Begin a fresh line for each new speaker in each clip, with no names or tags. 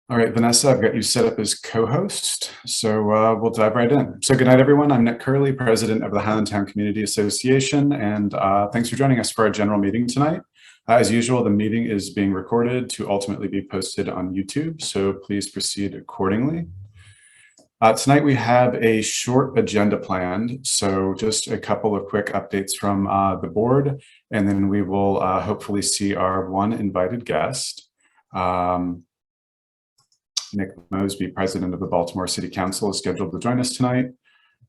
All right, Vanessa, I've got you set up as co-host, so we'll dive right in. So good night, everyone. I'm Nick Curley, president of the Highlandtown Community Association, and thanks for joining us for our general meeting tonight. As usual, the meeting is being recorded to ultimately be posted on YouTube, so please proceed accordingly. Tonight we have a short agenda planned, so just a couple of quick updates from the board, and then we will hopefully see our one invited guest. Nick Mosby, president of the Baltimore City Council, is scheduled to join us tonight.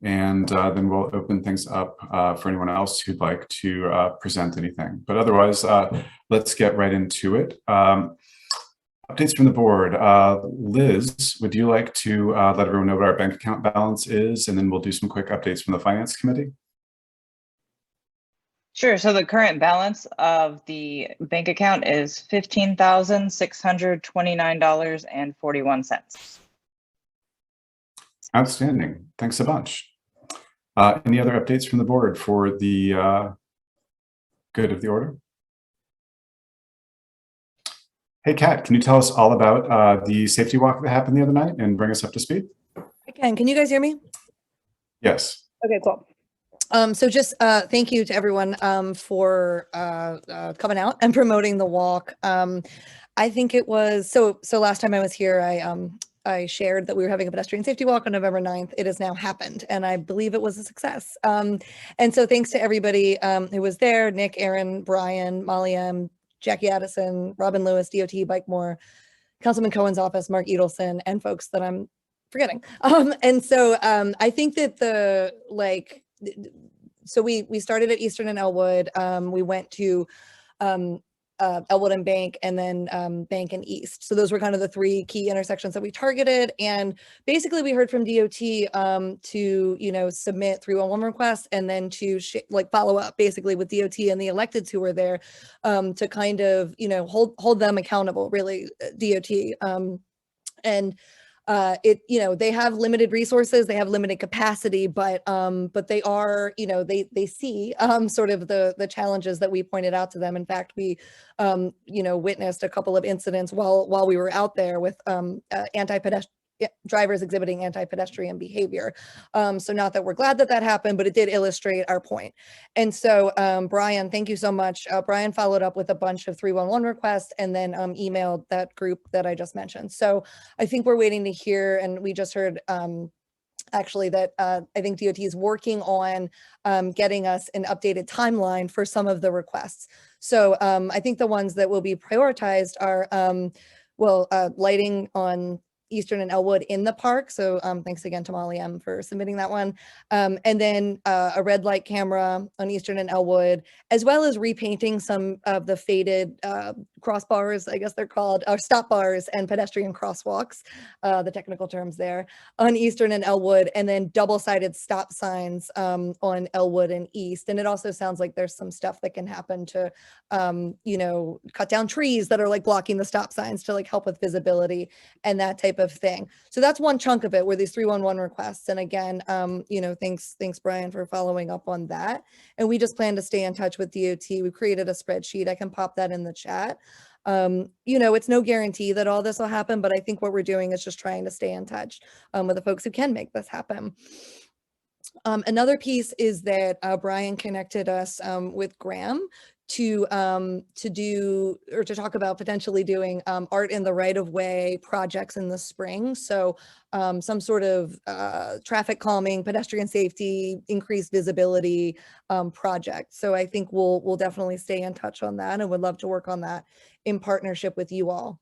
And then we'll open things up for anyone else who'd like to present anything. But otherwise, let's get right into it. Updates from the board. Liz, would you like to let everyone know what our bank account balance is? And then we'll do some quick updates from the Finance Committee.
Sure. So the current balance of the bank account is $15,629.41.
Outstanding. Thanks a bunch. Any other updates from the board for the good of the order? Hey, Kat, can you tell us all about the safety walk that happened the other night and bring us up to speed?
I can. Can you guys hear me?
Yes.
Okay, cool. So just thank you to everyone for coming out and promoting the walk. I think it was so last time I was here, I shared that we were having a pedestrian safety walk on November 9th. It has now happened, and I believe it was a success. And so thanks to everybody who was there: Nick, Aaron, Brian, Molly M, Jackie Addison, Robin Lewis, DOT, Bike Moore, Councilman Cohen's office, Mark Edelson, and folks that I'm forgetting. And so I think that so we started at Eastern and Elwood. We went to Elwood and Bank, and then Bank and East. So those were kind of the three key intersections that we targeted. And basically we heard from DOT to, submit 311 requests, and then to follow up basically with DOT and the electeds who were there to kind of, hold them accountable, really, DOT. They have limited resources, they have limited capacity, but they are, they see sort of the challenges that we pointed out to them. In fact, we, witnessed a couple of incidents while we were out there with drivers exhibiting anti-pedestrian behavior. So not that we're glad that happened, but it did illustrate our point. And so Brian, thank you so much. Brian followed up with a bunch of 311 requests and then emailed that group that I just mentioned. So I think we're waiting to hear, and we just heard actually that I think DOT is working on getting us an updated timeline for some of the requests. So I think the ones that will be prioritized are lighting on Eastern and Elwood in the park. So thanks again to Molly M for submitting that one. And then a red light camera on Eastern and Elwood, as well as repainting some of the faded crossbars, I guess they're called, or stop bars and pedestrian crosswalks, the technical terms there, on Eastern and Elwood, and then double-sided stop signs on Elwood and East. And it also sounds like there's some stuff that can happen to, cut down trees that are like blocking the stop signs to like help with visibility and that type of thing. So that's one chunk of it, were these 311 requests. And again, thanks Brian for following up on that. And we just plan to stay in touch with DOT. We created a spreadsheet. I can pop that in the chat. It's no guarantee that all this will happen, but I think what we're doing is just trying to stay in touch with the folks who can make this happen. Another piece is that Brian connected us with Graham to talk about potentially doing art in the right-of-way projects in the spring. So some sort of traffic calming, pedestrian safety, increased visibility project. So I think we'll definitely stay in touch on that, and would love to work on that in partnership with you all.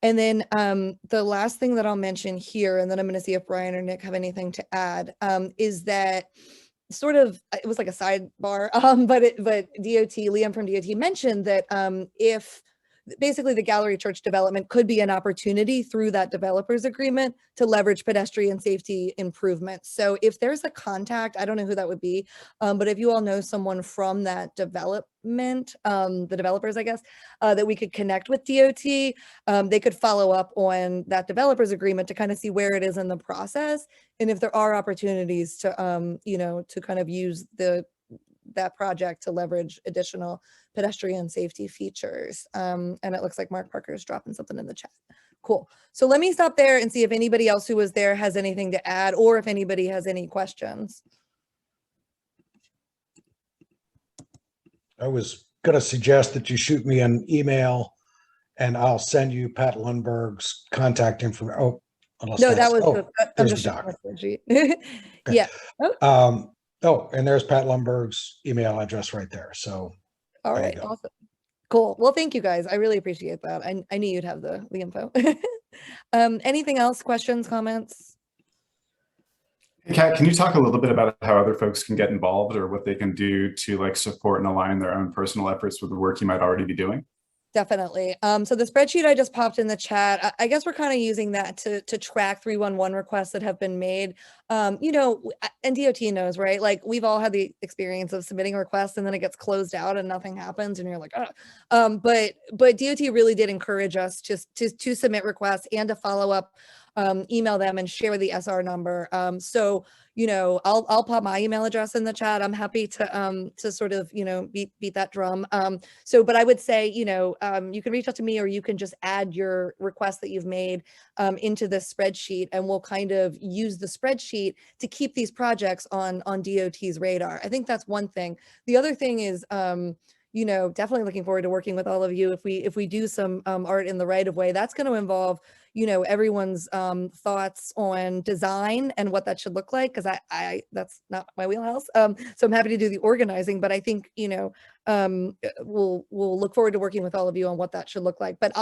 And then the last thing that I'll mention here, and then I'm going to see if Brian or Nick have anything to add, is that sort of, it was like a sidebar, but DOT, Liam from DOT mentioned that if basically the Gallery Church development could be an opportunity through that developers agreement to leverage pedestrian safety improvements. So if there's a contact, I don't know who that would be, but if you all know someone from that development, the developers, I guess, that we could connect with DOT, they could follow up on that developers agreement to kind of see where it is in the process. And if there are opportunities to, to kind of use that project to leverage additional pedestrian safety features. And it looks like Mark Parker is dropping something in the chat, Cool. So let me stop there and see if anybody else who was there has anything to add, or if anybody has any questions.
I was going to suggest that you shoot me an email and I'll send you Pat Lundberg's contact information. Oh, unless
No, that
that's,
was,
oh,
I'm
there's
just
the
showing
doc.
my spreadsheet. Yeah.
Oh, and there's Pat Lundberg's email address right there. So
All
there you
right.
go.
Awesome. Cool. Well, thank you guys. I really appreciate that. I knew you'd have the info. Anything else? Questions, comments?
Hey, Kat, can you talk a little bit about how other folks can get involved or what they can do to like support and align their own personal efforts with the work you might already be doing?
Definitely. So the spreadsheet I just popped in the chat, I guess we're kind of using that to track 311 requests that have been made. You know, and DOT knows, right? Like we've all had the experience of submitting a request and then it gets closed out and nothing happens and you're like, oh. But DOT really did encourage us to submit requests and to follow up, email them and share the SR number. So you know, I'll pop my email address in the chat. I'm happy to sort of, you know, beat that drum. So, but I would say, you know, you can reach out to me or you can just add your request that you've made into this spreadsheet, and we'll kind of use the spreadsheet to keep these projects on DOT's radar. I think that's one thing. The other thing is, you know, definitely looking forward to working with all of you. If we do some art in the right of way, that's going to involve, you know, everyone's thoughts on design and what that should look like, because I that's not my wheelhouse. So I'm happy to do the organizing, but I think, you know, we'll look forward to working with all of you on what that should look like. But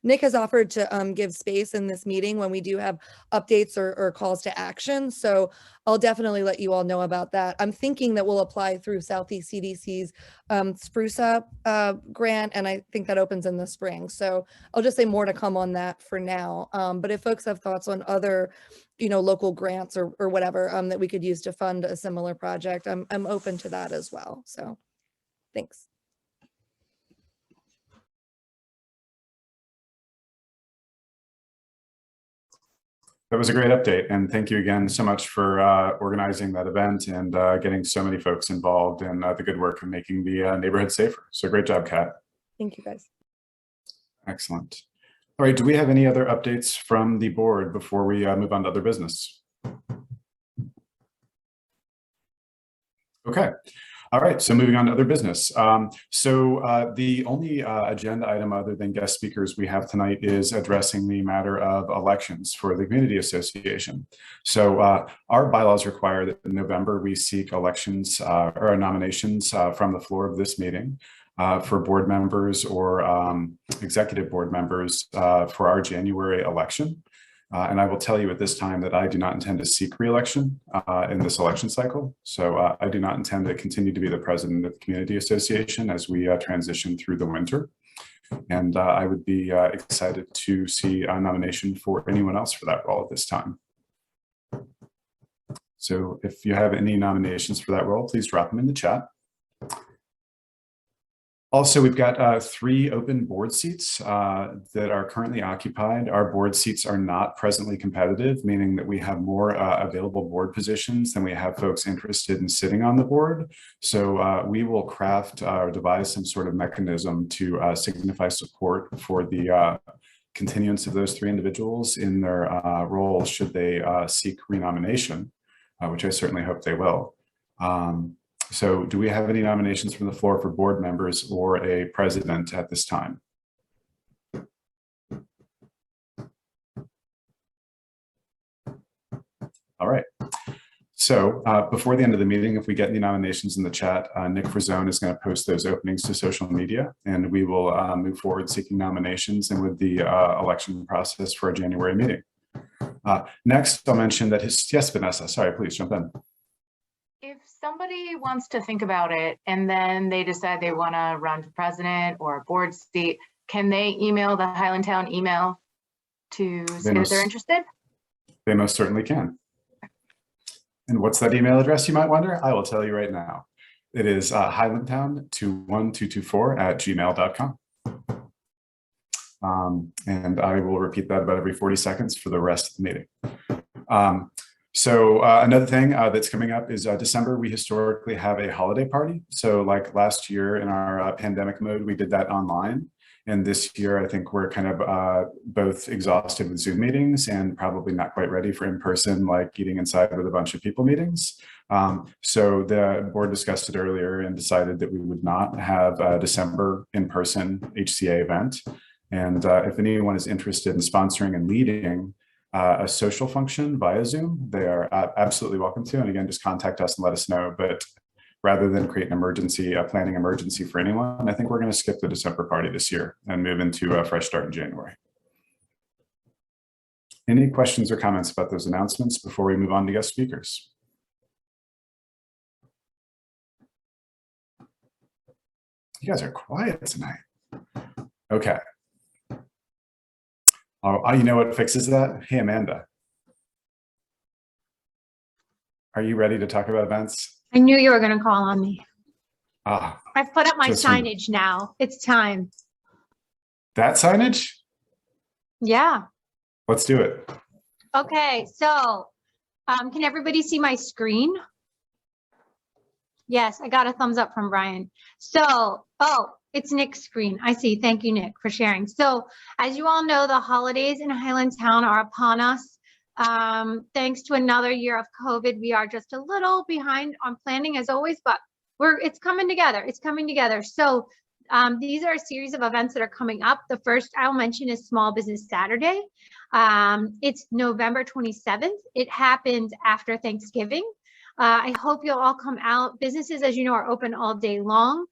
Nick has offered to give space in this meeting when we do have updates or calls to action. So I'll definitely let you all know about that. I'm thinking that we'll apply through Southeast CDC's Spruce Up grant, and I think that opens in the spring. So I'll just say more to come on that for now. But if folks have thoughts on other, you know, local grants or whatever that we could use to fund a similar project, I'm open to that as well. So thanks.
That was a great update. And thank you again so much for organizing that event and getting so many folks involved in the good work of making the neighborhood safer. So great job, Kat.
Thank you, guys.
Excellent. All right, do we have any other updates from the board before we move on to other business? Okay. All right, so moving on to other business. The only agenda item other than guest speakers we have tonight is addressing the matter of elections for the community association. So our bylaws require that in November we seek elections or nominations from the floor of this meeting for board members or executive board members for our January election. And I will tell you at this time that I do not intend to seek re-election in this election cycle. So I do not intend to continue to be the president of the community association as we transition through the winter. And I would be excited to see a nomination for anyone else for that role at this time. So if you have any nominations for that role, please drop them in the chat. Also, we've got 3 open board seats that are currently occupied. Our board seats are not presently competitive, meaning that we have more available board positions than we have folks interested in sitting on the board. So we will craft or devise some sort of mechanism to signify support for the continuance of those 3 individuals in their roles should they seek renomination, which I certainly hope they will. So do we have any nominations from the floor for board members or a president at this time? All right. So before the end of the meeting, if we get any nominations in the chat, Nick Frazone is going to post those openings to social media, and we will move forward seeking nominations and with the election process for our January meeting. Next, I'll mention that yes, Vanessa, sorry, please jump in.
If somebody wants to think about it and then they decide they want to run for president or a board seat, can they email the Highlandtown email to say that they're interested?
They most certainly can. And what's that email address, you might wonder? I will tell you right now. It is highlandtown21224@gmail.com. And I will repeat that about every 40 seconds for the rest of the meeting. So another thing that's coming up is December, we historically have a holiday party. So like last year in our pandemic mode, we did that online. And this year, I think we're kind of both exhausted with Zoom meetings and probably not quite ready for in-person, like eating inside with a bunch of people meetings. So the board discussed it earlier and decided that we would not have a December in-person HCA event. And if anyone is interested in sponsoring and leading a social function via Zoom, they are absolutely welcome to. And again, just contact us and let us know. But rather than create an emergency, a planning emergency for anyone, I think we're going to skip the December party this year and move into a fresh start in January. Any questions or comments about those announcements before we move on to guest speakers? You guys are quiet tonight. Okay. Oh, you know what fixes that? Hey, Amanda. Are you ready to talk about events?
I knew you were going to call on me.
Ah,
I've put up my
just
signage now. It's time.
that signage?
Yeah.
Let's do it.
Okay. So, can everybody see my screen? Yes, I got a thumbs up from Brian. So, oh, it's Nick's screen. I see. Thank you, Nick, for sharing. So, as you all know, the holidays in Highlandtown are upon us. Thanks to another year of COVID, we are just a little behind on planning as always, but it's coming together. It's coming together. So these are a series of events that are coming up. The first I'll mention is Small Business Saturday. It's November 27th. It happens after Thanksgiving. I hope you'll all come out. Businesses, as you know, are open all day long.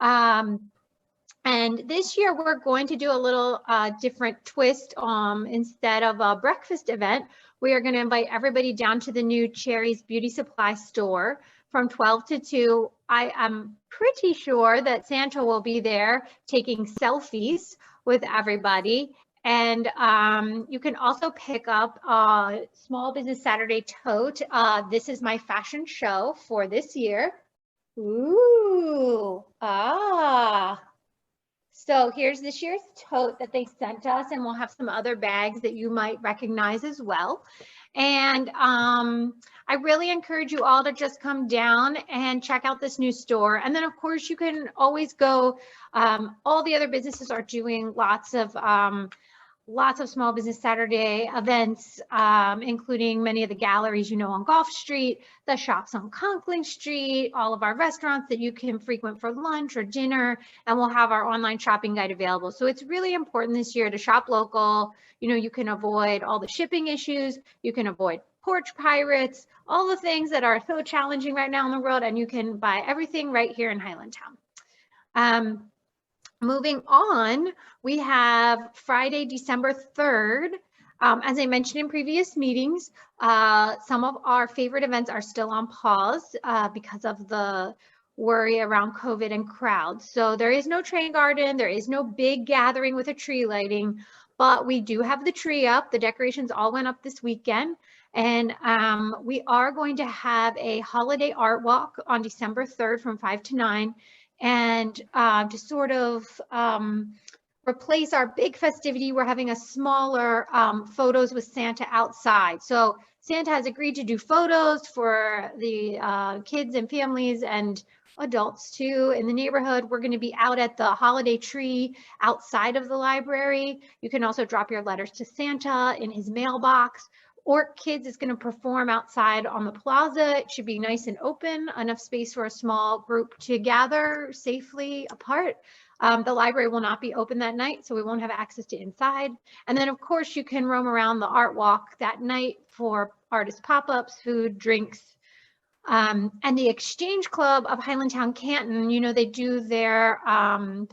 And this year we're going to do a little different twist. Instead of a breakfast event, we are going to invite everybody down to the new Cherry's Beauty Supply store from 12 to 2. I am pretty sure that Santa will be there taking selfies with everybody. And you can also pick up a Small Business Saturday tote. This is my fashion show for this year. Ooh, So here's this year's tote that they sent us, and we'll have some other bags that you might recognize as well. And I really encourage you all to just come down and check out this new store. And then, of course, you can always go. All the other businesses are doing lots of Small Business Saturday events, including many of the galleries, you know, on Gulf Street, the shops on Conkling Street, all of our restaurants that you can frequent for lunch or dinner, and we'll have our online shopping guide available. So it's really important this year to shop local. You know, you can avoid all the shipping issues, you can avoid porch pirates, all the things that are so challenging right now in the world, and you can buy everything right here in Highlandtown. Moving on, we have Friday, December 3rd. As I mentioned in previous meetings, some of our favorite events are still on pause because of the worry around COVID and crowds. So there is no train garden, there is no big gathering with a tree lighting, but we do have the tree up. The decorations all went up this weekend. And we are going to have a holiday art walk on December 3rd from 5 to 9. And to sort of replace our big festivity, we're having a smaller photos with Santa outside. So Santa has agreed to do photos for the kids and families and adults too in the neighborhood. We're going to be out at the holiday tree outside of the library. You can also drop your letters to Santa in his mailbox. Orc Kids is going to perform outside on the plaza. It should be nice and open, enough space for a small group to gather safely apart. The library will not be open that night, so we won't have access to inside. And then, of course, you can roam around the art walk that night for artist pop-ups, food, drinks. And the Exchange Club of Highlandtown Canton, you know, they do their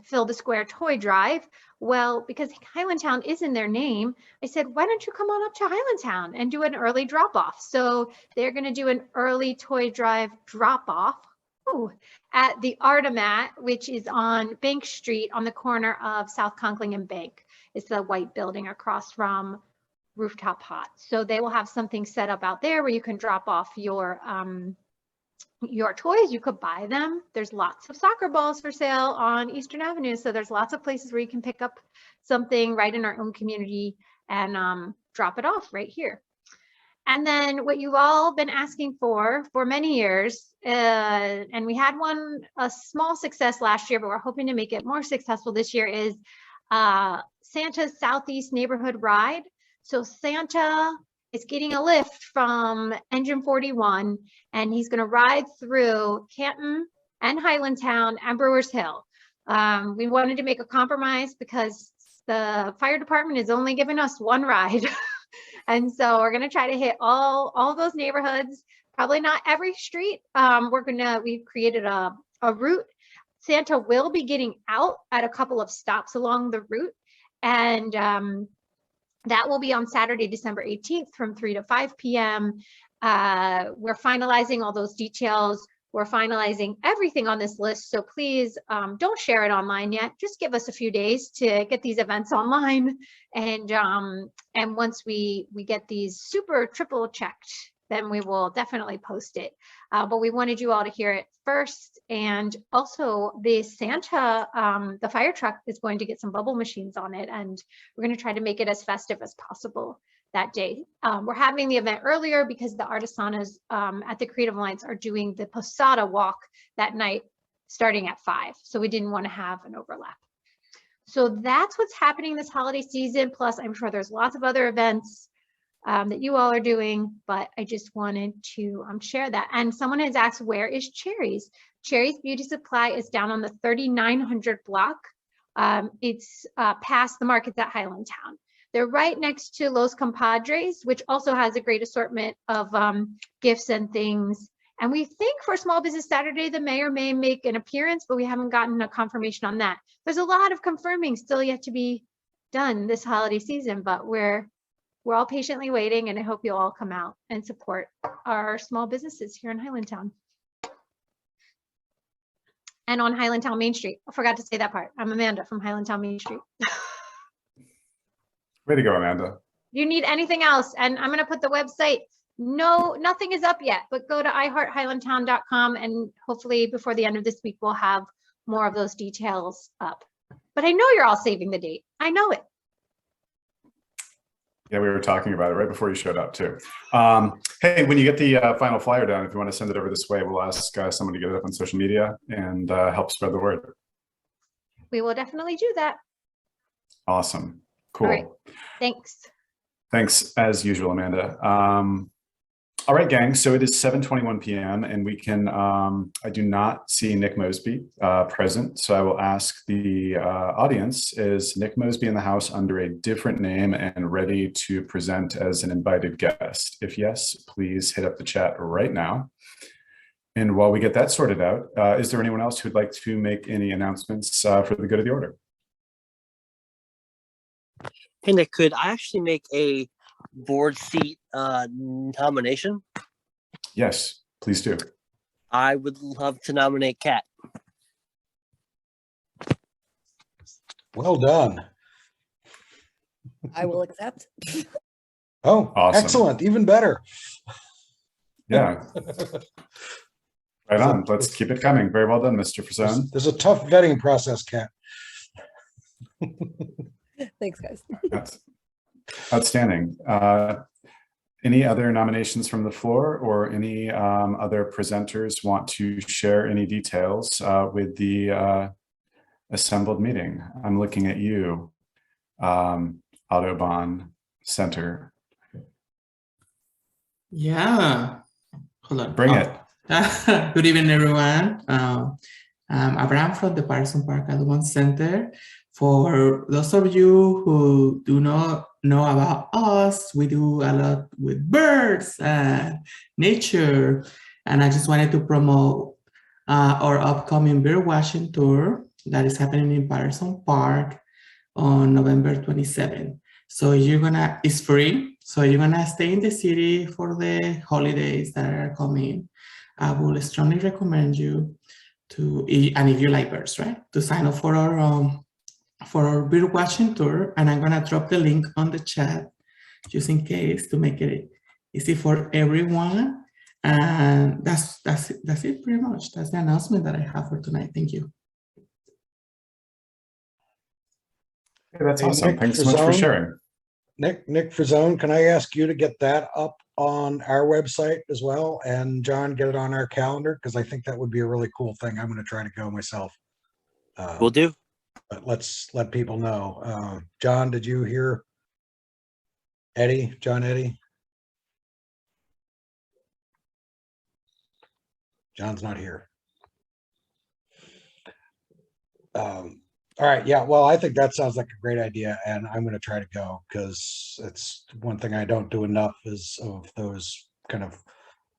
Fill the Square toy drive. Well, because Highlandtown is in their name, I said, why don't you come on up to Highlandtown and do an early drop-off? So they're going to do an early toy drive drop-off at the Artemat, which is on Bank Street on the corner of South Conkling and Bank. It's the white building across from Rooftop Hot. So they will have something set up out there where you can drop off your toys. You could buy them. There's lots of soccer balls for sale on Eastern Avenue. So there's lots of places where you can pick up something right in our own community and drop it off right here. And then what you've all been asking for many years, and we had a small success last year, but we're hoping to make it more successful this year, is Santa's Southeast Neighborhood Ride. So Santa is getting a lift from Engine 41, and he's going to ride through Canton and Highlandtown and Brewers Hill. We wanted to make a compromise because the fire department is only giving us one ride. And so we're going to try to hit all those neighborhoods, probably not every street. We've created a route. Santa will be getting out at a couple of stops along the route. And that will be on Saturday, December 18th from 3 to 5 p.m. We're finalizing all those details. We're finalizing everything on this list. So please don't share it online yet. Just give us a few days to get these events online. And once we get these super triple checked, then we will definitely post it. But we wanted you all to hear it first. And also the Santa, the fire truck is going to get some bubble machines on it. And we're going to try to make it as festive as possible that day. We're having the event earlier because the Artisanas at the Creative Alliance are doing the Posada walk that night starting at 5. So we didn't want to have an overlap. So that's what's happening this holiday season. Plus, I'm sure there's lots of other events that you all are doing, but I just wanted to share that. And someone has asked, where is Cherry's? Cherry's Beauty Supply is down on the 3900 block. It's past the markets at Highlandtown. They're right next to Los Compadres, which also has a great assortment of gifts and things. And we think for Small Business Saturday, the mayor may make an appearance, but we haven't gotten a confirmation on that. There's a lot of confirming still yet to be done this holiday season, but we're all patiently waiting, and I hope you'll all come out and support our small businesses here in Highlandtown. And on Highlandtown Main Street. I forgot to say that part. I'm Amanda from Highlandtown Main Street.
Way to go, Amanda.
You need anything else, and I'm going to put the website. No, nothing is up yet, but go to iHeartHighlandtown.com, and hopefully before the end of this week, we'll have more of those details up. But I know you're all saving the date. I know it.
Yeah, we were talking about it right before you showed up too. Hey, when you get the final flyer down, if you want to send it over this way, we'll ask someone to get it up on social media and help spread the word.
We will definitely do that.
Awesome. Cool.
All right. Thanks.
Thanks as usual, Amanda. All right, gang. So it is 7:21 p.m. and we can, I do not see Nick Mosby present. So I will ask the audience, is Nick Mosby in the house under a different name and ready to present as an invited guest? If yes, please hit up the chat right now. And while we get that sorted out, is there anyone else who'd like to make any announcements for the good of the order?
Hey, Nick, could I actually make a board seat nomination?
Yes, please do.
I would love to nominate Kat.
Well done.
I will accept.
Oh,
Awesome.
excellent. Even better.
Yeah. Right on. Let's keep it coming. Very well done, Mr. Fasone.
There's a tough vetting process, Kat.
Thanks, guys.
That's outstanding. Any other nominations from the floor, or any other presenters want to share any details with the assembled meeting? I'm looking at you, Autobahn Center.
Yeah. Hold on.
Bring it.
Good evening, everyone. I'm Abraham from the Patterson Park Autobahn Center. For those of you who do not know about us, we do a lot with birds and nature. And I just wanted to promote our upcoming bird watching tour that is happening in Patterson Park on November 27th. So it's free. So you're gonna stay in the city for the holidays that are coming. I will strongly recommend you to, and if you like birds, right, to sign up for our bird watching tour. And I'm gonna drop the link on the chat just in case to make it easy for everyone. And that's it pretty much. That's the announcement that I have for tonight. Thank you.
Hey, that's
Hey,
awesome.
Nick
Thanks so much for
Fasone.
sharing.
Nick Frazone, can I ask you to get that up on our website as well? And John, get it on our calendar, because I think that would be a really cool thing. I'm going to try to go myself.
Will do.
but let's let people know. John, did you hear? Eddie, John Eddie? John's not here. All right, yeah, well, I think that sounds like a great idea, and I'm gonna try to go, because it's one thing I don't do enough is of those kind of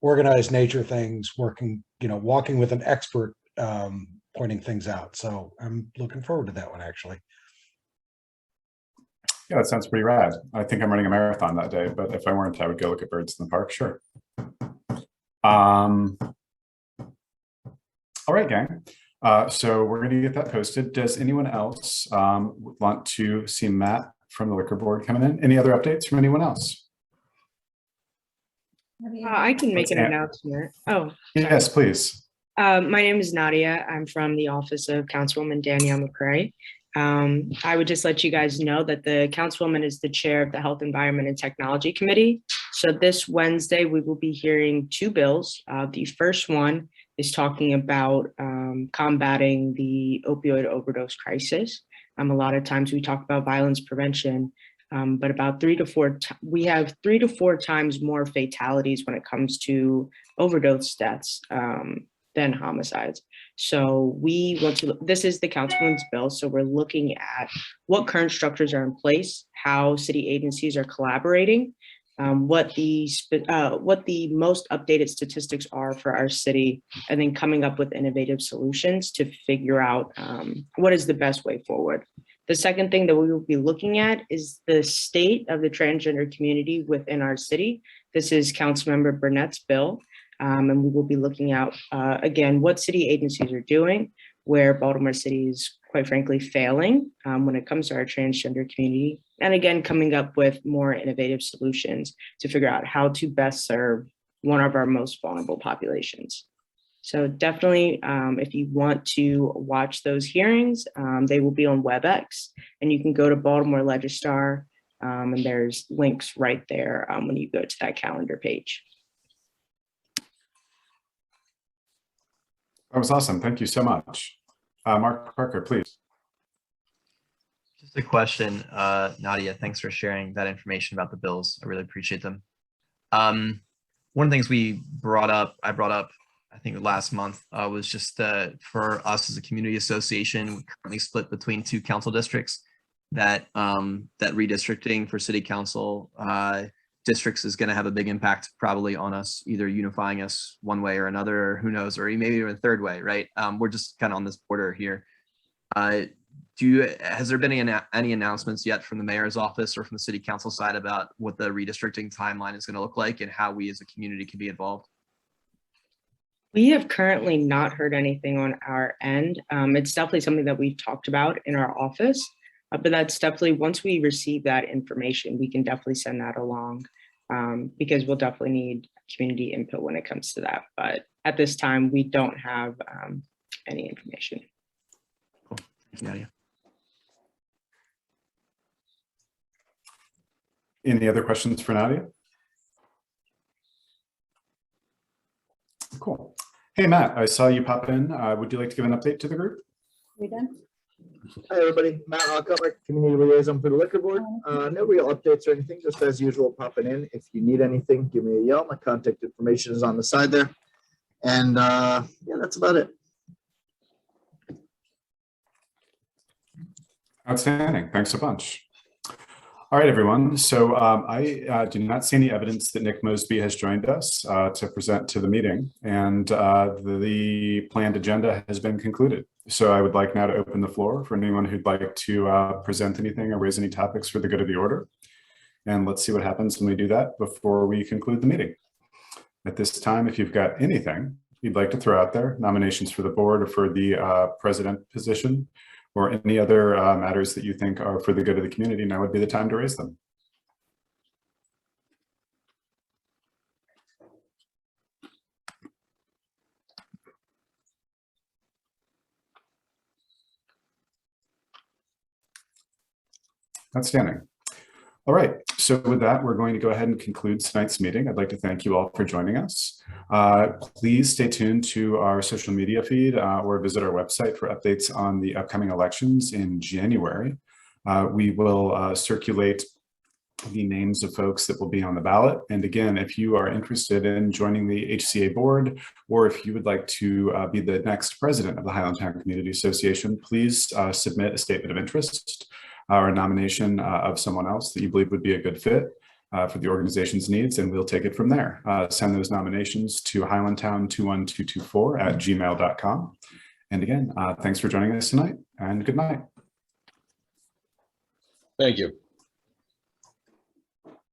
organized nature things, working, walking with an expert, pointing things out. So I'm looking forward to that one, actually.
Yeah, that sounds pretty rad. I think I'm running a marathon that day, but if I weren't, I would go look at birds in the park, sure. All right, gang. So we're going to get that posted. Does anyone else want to see Matt from the liquor board coming in? Any other updates from anyone else?
I can make an
Let's
announcement. Oh,
yes, please.
my name is Nadia. I'm from the office of Councilwoman Danielle McCray. I would just let you guys know that the councilwoman is the chair of the Health, Environment, and Technology Committee. So this Wednesday, we will be hearing two bills. The first one is talking about combating the opioid overdose crisis. A lot of times we talk about violence prevention, but about we have 3 to 4 times more fatalities when it comes to overdose deaths than homicides. So this is the councilman's bill. So we're looking at what current structures are in place, how city agencies are collaborating, what the most updated statistics are for our city, and then coming up with innovative solutions to figure out what is the best way forward. The second thing that we will be looking at is the state of the transgender community within our city. This is Councilmember Burnett's bill. And we will be looking at, again, what city agencies are doing, where Baltimore City is, quite frankly, failing when it comes to our transgender community. And again, coming up with more innovative solutions to figure out how to best serve one of our most vulnerable populations. So definitely, if you want to watch those hearings, they will be on WebEx, and you can go to Baltimore Legistar, and there's links right there when you go to that calendar page.
That was awesome. Thank you so much. Mark Parker, please.
Just a question, Nadia, thanks for sharing that information about the bills. I really appreciate them. One of the things I brought up, I think last month, was just for us as a community association, we currently split between 2 council districts, that redistricting for city council districts is going to have a big impact probably on us, either unifying us one way or another, or who knows, or maybe even a third way, right? We're just kind of on this border here. Has there been any announcements yet from the mayor's office or from the city council side about what the redistricting timeline is going to look like and how we as a community can be involved?
We have currently not heard anything on our end. It's definitely something that we've talked about in our office, but that's definitely, once we receive that information, we can definitely send that along, because we'll definitely need community input when it comes to that. But at this time, we don't have any information.
Cool. Thanks, Nadia.
Any other questions for Nadia? Cool. Hey, Matt, I saw you pop in. Would you like to give an update to the group?
We done?
Hi, everybody. Matt Alcott, community liaison for the liquor board. No real updates or anything, just as usual, popping in. If you need anything, give me a yell. My contact information is on the side there. And yeah, that's about it.
Outstanding. Thanks a bunch. All right, everyone. So I do not see any evidence that Nick Mosby has joined us to present to the meeting, and the planned agenda has been concluded. So I would like now to open the floor for anyone who'd like to present anything or raise any topics for the good of the order. And let's see what happens when we do that before we conclude the meeting. At this time, if you've got anything you'd like to throw out there, nominations for the board or for the president position, or any other matters that you think are for the good of the community, now would be the time to raise them. Outstanding. All right, So with that, we're going to go ahead and conclude tonight's meeting. I'd like to thank you all for joining us. Please stay tuned to our social media feed or visit our website for updates on the upcoming elections in January. We will circulate the names of folks that will be on the ballot. And again, if you are interested in joining the HCA board, or if you would like to be the next president of the Highlandtown Community Association, please submit a statement of interest or a nomination of someone else that you believe would be a good fit for the organization's needs, and we'll take it from there. Send those nominations to highlandtown21224@gmail.com. And again, thanks for joining us tonight, and good night.
Thank you.